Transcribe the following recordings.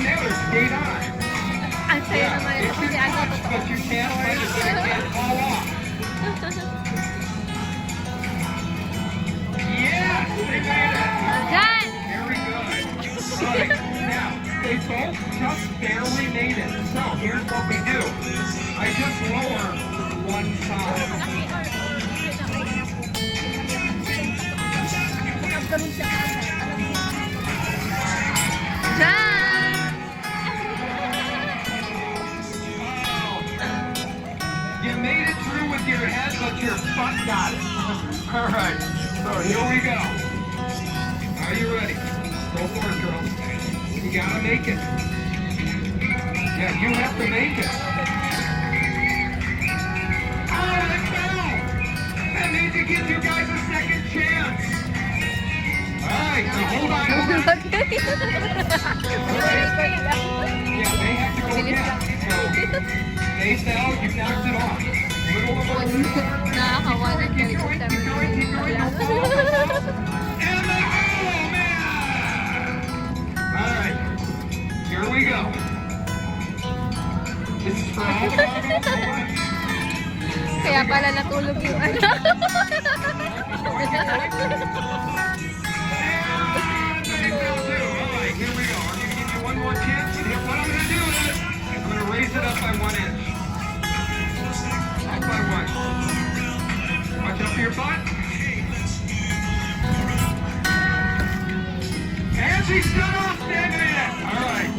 Taylor, skate on. Ang saya naman ito kasi ano, totoo. But you can't let it, you can't fall off. Yes, they made it. Diyan! Very good. Right, now, they both just barely made it. So here's what we do. I just lower one side. Diyan! Oh. You made it through with your head, but your butt got it. All right, so here we go. Are you ready? Go for it, girls. You gotta make it. Yeah, you have to make it. Oh, let's go! That means it gives you guys a second chance. All right, so hold on, hold on. Yeah, they have to go again. So, they fell, you knocked it off. Little of a Nakakawa ng keep going, keep going, keep going. And the, oh, man! All right, here we go. This is for all the ones. Kaya pala natulog yung ano. Alright, here we go. I'm going to give you one more chance. And what I'm going to do is, I'm going to raise it up by 1 inch. Up by 1. Watch out for your butt. And she's done off, Alright,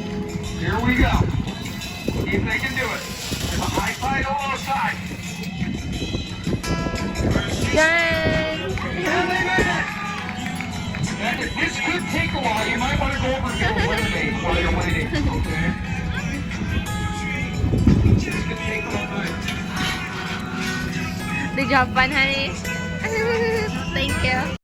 here we go. See if they can do it. There's a high side, a low side. Diyan! And they made it! And this could take a while. You might want to go over and get a lemonade while you're waiting. Okay? This could take a little bit. The job fun, honey. Thank you.